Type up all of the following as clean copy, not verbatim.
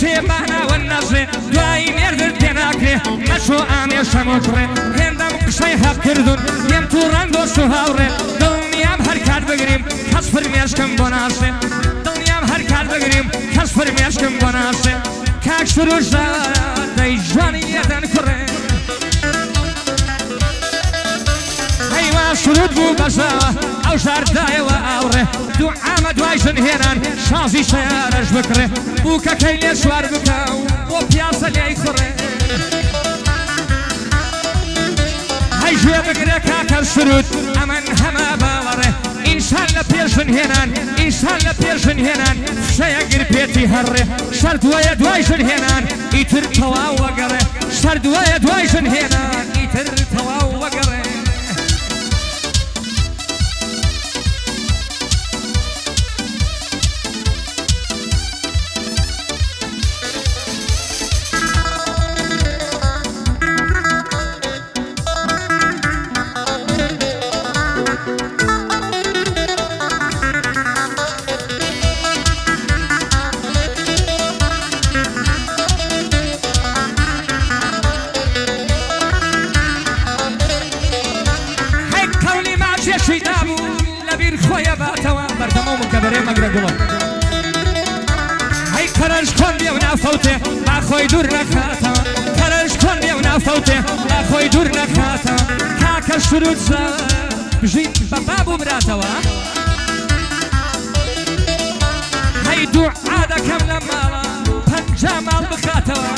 پشێمانە وەنەژێ دوای مێردت پێناکرێ مەچۆ ئامێشەمۆکڕێ هێندەم قسەی هەق کردوون دێم تووڕەن دۆست و هاوڕێ دڵنیام هەر کات بگریم کەس فرمێشکم بۆ ناسێ دڵنیام هەر کات بگریم کەس فرمێشکم بۆ ناسێ کاک سروشە دەی ژوانی یەدەن کوڕێ هەیوا سرود بوو بەزاوە ئەو ژاردایەوە ئاوڕێ دوعامە دوای ژن هێنان شازی شەیارەش بکڕێ بووکەکەی لێ سوار بکە و بۆ پیاسە لێی خوڕێ هەی گوێ بگرێ کاکە سرود ئەمەن هەمە باوەڕێ ئینسان لە پێشن هێنان ئینسان لە پێشن هێنان شەیەگر پێتی هەڕێ شەردووەیە دوای ژن هێنان ئیتر تەواو وەگەڕێ شەردووەیە دوای ژن هێنان ئیتر تەواو وەگەڕێ هەی کەرەش کۆن بێ و نافەوتێ با خۆی دوور نەکاتەوە کەرەش کۆن بێ و نافەوتێ با خۆی دوور نەکاتەوە کاکە سروود بژین بەبا بوو براتەوە هەی دوعا دەکەم لە ماڵە پەنجا ماڵ بخاتەوە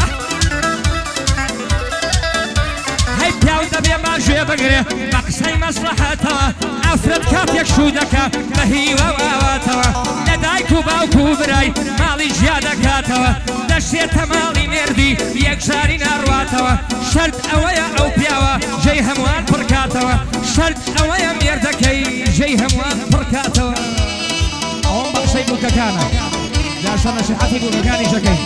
هەی پیاو دەبێ ماژێ بگرێ بە قسەی مەسلەحەتەوە ئەفرەت کاتێک شوو دەکە بە هیوە و ئاواتەوە لە دایک و باوک و برای ماڵی ژیا دەکاتەوە دەشێتە ماڵی مێردی یەکجاری ناڕواتەوە شەرت ئەوەیە ئەو پیاوە ژەی هەمووان پڕکاتەوە شەرت ئەوەیە مێردەکەی ژەی هەمووان پڕکاتەوە ئەوەم بە قسەی بووکەکانە جاشە نەسیحەتی بووکەکانی ژەکەی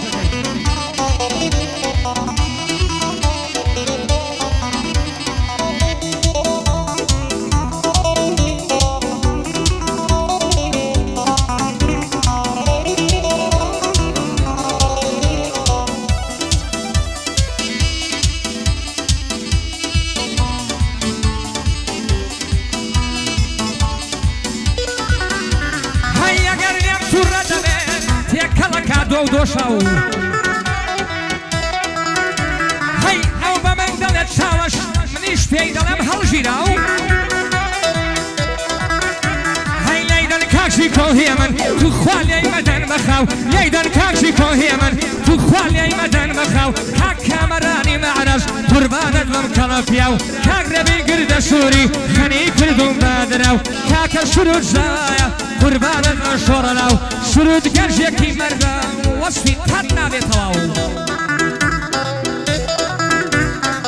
دۆشاو هەی ئەو بە من دەڵێت چاوەش منیش پێی دەڵێم هەڵژیراو هەی لەیدەن کاکشی کۆهێ من تو خوا لێی مەدەن بەخاو لەیدەن کاکشی کۆهێ من تو خوا لێی مەدەن بەخاو کاک کامەرانی مەعرەز قوربانت بەم کەڵە پیاو کاک ڕەبی گردە سووری خەنی کردوم بادراو کاکە سروود زایە قوربانت بە شۆڕەلاو سروود گەرژێکی مەردە وەسفی تات نابێتەوە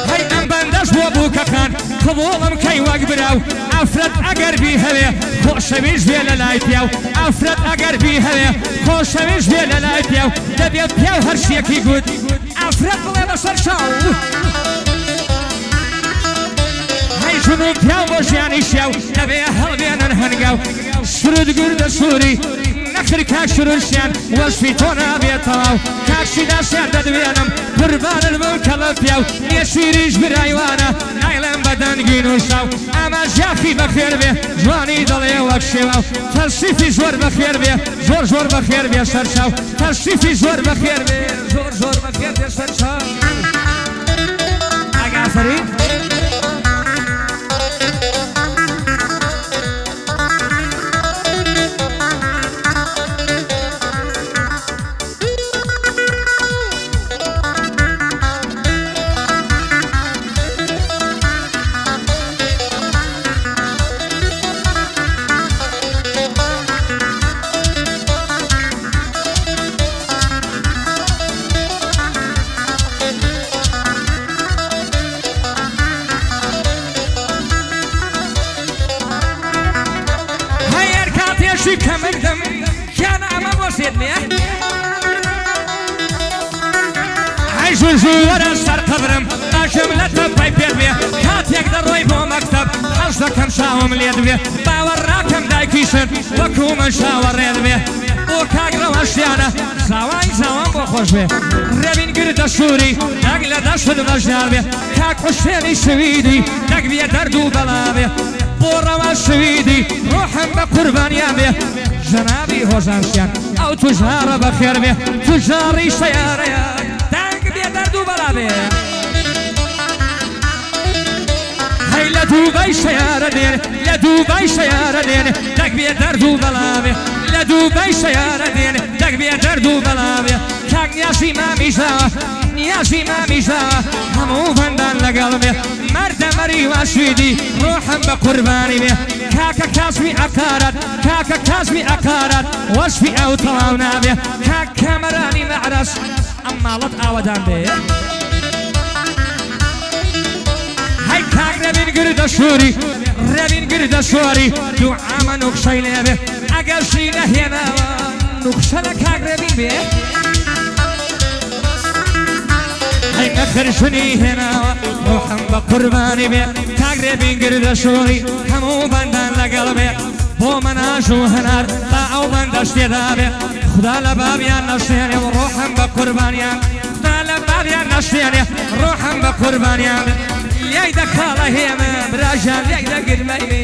هەی ئەم بەندەش بۆ بووکەکان قبوڵم کەی وەک براو ئەفرەت ئەگەر بی هەوێ خۆشەویش بێ لە لای پیاو ئەفرەت ئەگەر بی هەوێ خۆشەویش بێ لە لای پیاو دەبێت پیاو هەر شتێکی گوت ئەفرەت بڵێ بەسەر شاو هەی ژن و پیاو بۆ ژیانی شیاو دەبێ هەڵبێنن هەنگاو سروود گوردە سووری نەخر کاک سروشیان وەسفی تۆ نابێتەوە کاکشی داسیان دەدوێنم قوربانت بم کەڵە پیاو نێشیریش برایوانە نایڵێم بە دەنگی نووساو ئەمە ژیاخی بەخێر بێ جوانی دەڵێ وەک شێواو تەرسیفی زۆر بەخێر بێ زۆر زۆر بەخێر بێ سەرچاو تەرسیفی زۆر بەخێر بێ زۆر زۆر بەخێر بێ سەرچاو ئاگافەری کەمردم کیانە ئەمە بۆ سێدنێ هەی ژوژووەرە سەر قەبرم باشم لە تەپەی پێت بێ کاتێک دەڕۆی بۆ مەکتەب حەز دەکەم شاوم لێت بێ باوەڕ ناکەم دایکیشت وەکو من شاوەڕێت بێ بۆ کاک ڕەوەشیانە زاوای زاوان بۆ خۆش بێ ڕێبین گردە سووری دەنگ لە دەشت بەشدار بێ کاک حوسێنی سویدی دەنگ بێ دەرد و بەڵا بێ بۆ ڕەوە سویدی ڕۆحم بە قوربانیان بێ جەنابی هۆزانسیان ئەو توژارە بەخێر بێ توژاری سەیارەیە دەنگ بێ دەرد و بەڵا بێ هەی لە دووبەی سەیارە دێن لە دووبەی سەیارە دێن دەنگ بێ دەرد و بەڵا بێ لە دووبەی سەیارە دێن دەنگ بێ دەرد و بەڵا بێ کاک نیازی مامیژاوە نیازی مامیژاوە هەموو بەندان لەگەڵ بێ مەردە مەری واسویدی ڕۆحم بە قوربانی بێ کاکە کاسمی ئەکارەت کاکە کاسمی ئەکارەت وەسفی ئەو تەواو نابێ کاک کامەرانی مەعرەس ئەم ماڵەت ئاوەدان بێ هەی کاک ڕێبین گردە سووری ڕێبین گردە سووری دوعامە نوقشەی لێ بێ ئەگەر شی نەهێناوە نوقشە لە کاک ڕێبین بێ هەی نەخرشنی هێناوە ڕۆحم بە قوربانی بێ کاک ڕێبین گردە سووری هەموو بەندان لەگەڵ بێ بۆ مەناژ و هەنار تا ئەو بەندەش تێدا بێ خدا لە بابیان نەشێنێ و ڕۆحم بە قوربانیان خدا لە بابیان نەشێنێ ڕۆحم بە قوربانیان بێ لیای دەکاڵە هێمە براژان لیای دەگرمەی بێ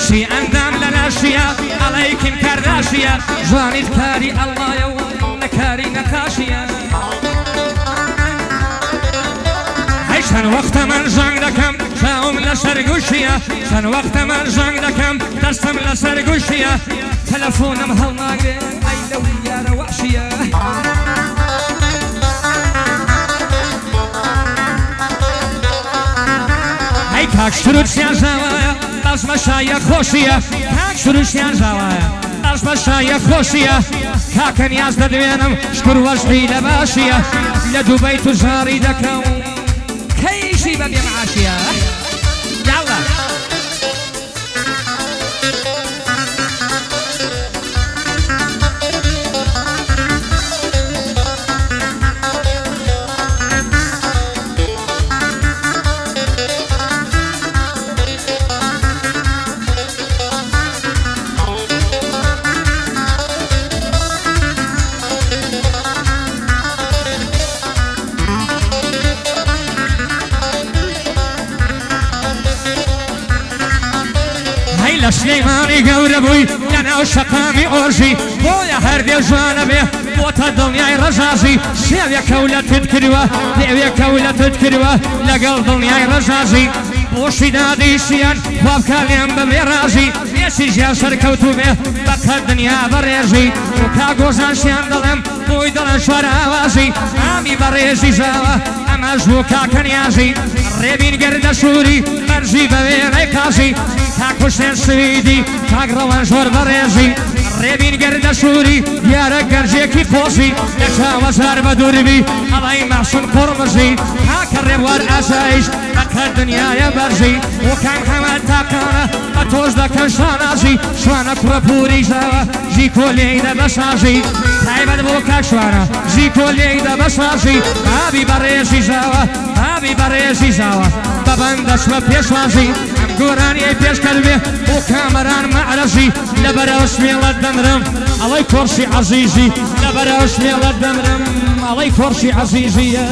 شي ئەندام لە ناشیە ئەڵەیکن کارداشیە جوانیت کاری ئەڵڵایە و نەکاری نەقاشیە هەی چەند وەختە من ژەنگ دەکەم چاوم لەسەر گوشیە چەند وەختە من ژەنگ دەکەم دەستم لەسەر گوشیە تەلەفۆنم هەڵناگرێ ئەی لەو یارە وەحشیە هەی کاک شرووتیان زاوایە ئەسمە شایە خۆشیە کاک شرووتیان زاوایە ئەسمە شایە خۆشیە کاکە نیاز دەدوێنم شکر وەشقی لە باشیە لە دووبەی توژاری دەکەم کەیشی بە بێمەعاشیە یاڵە لە سلەیمانی گەورە بووی لەناو شەقامی ئۆژی بۆیە هەردێ جوانە بێ بۆتە دڵنیای ڕەژازی شێوێکە و لەتت کردووە دێوێکە و لەتت کردووە لەگەڵ دڵنیای ڕەژازی بۆشی دادیشیان خوابکانیان بەبێ ڕازی ێسی ژیان سەرکەوتو بێ بەقەت دنیا بەڕێژی و کاگۆزانشیان دەڵێم بۆی دەڵێن شوارە ئاوازی ئامی بەڕێژی زاوە ئەمەش بۆ کاکە نیازی ڕێبین گردە سووری بەرزی بەوێنەی کازی کاک حوسێن سویدی کاک ڕەوەن زۆر بەڕێزی ڕێبین گردە سووری دیارە گەرجێکی قۆزی لە چاوەزار بە دووربی ئەڵای مەحسوون قورمزی کاکە ڕێبوار ئاسایش بەقەت دنیایە بەرزی و کام هەمان تاکانە بە تۆز دەکەن شانازی شوانە کوڕە پووری زاوە ژی کۆلێیدە بەسازی تایبەت بۆ کاک شوانە ژی کۆلێیدە بەسازی ئابی بەڕێزی زاوە ئابی بەڕێزی زاوە بەبەندەسمە پێشوازی ئەم گۆرانیەی پێشکەر بێ بۆ کامەران مەعرەزی لەبەرەوە سمێڵەت دەمرم ئەڵەی کۆرسی عەزیزی لەبەرەوە سمێڵەت دەمرم ئەڵەی کۆرسی عەزیزیە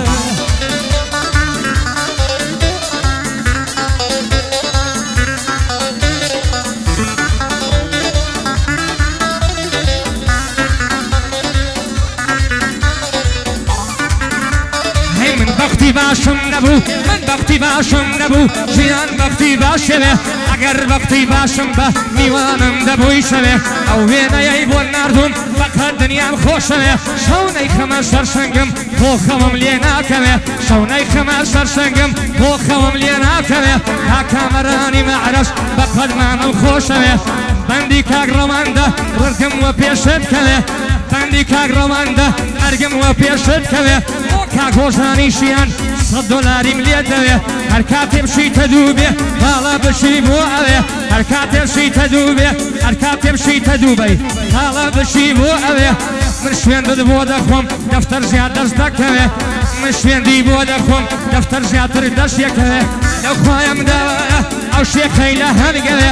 بەختی باشم نەبوو من بەختی بەختی باشم نەبوو ژیان بەختی باشەوێ ئەگەر بەختی باشم بە میوانم دەبووی شەوێ ئەو وێنەیەی بۆ ناردوم بەقەر دنیام خۆشەوێ شەونەی خەمە سەرسەنگم بۆ خەوم لێ ناکەوێ شەونەی خەمە سەرسەنگم بۆ خەوم لێ ناکەوێ تا کامەرانی مەعرەس بە قەدمانم خۆشەوێ بەندی کاک ڕەواندا ڕرگم وە پێشت کەوێ بەندی کاک ڕەواندا ئەرگم وە پێشت کەوێ بۆ کاک هۆژانیشیان $100 لێ دەوێ هەر کاتێ بشیتە دوو بێ باڵا بشی بۆ ئەوێ هەر کاتێ بشیتە دوو بێ هەر کاتێ بشیتە دووبەی باڵا بشی بۆ ئەوێ من شوێندت بۆ دەخۆم دەفتەر زیاد دەست دەکەوێ من شوێندی بۆ دەخۆم دەفتەر زیاتر دەستێکەوێ لەو خوایم داوایە ئەو شێخەی لە هەرگەوێ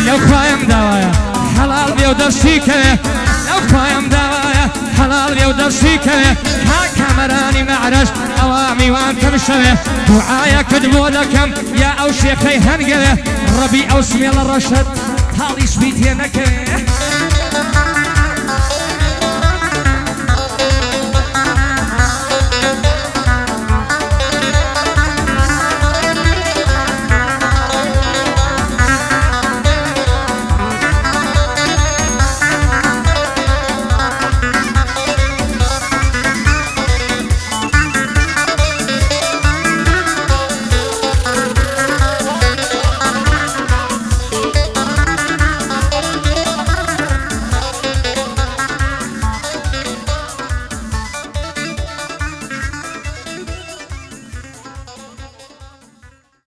لەو خوایم داوایە حەڵال بێ و دەستی کەوێ لەو خوایم داوایە حەڵال بێ و دەستی کەوێ کا کامەرانی مەعرەس ئەوا میوان تەمشەوێ دوعایەکت بۆ دەکەم یا ئەو شێخەی هەرگەوێ ڕەبی ئەو سمێڵە ڕەشت تاڵی سوی تێ نەکەوێ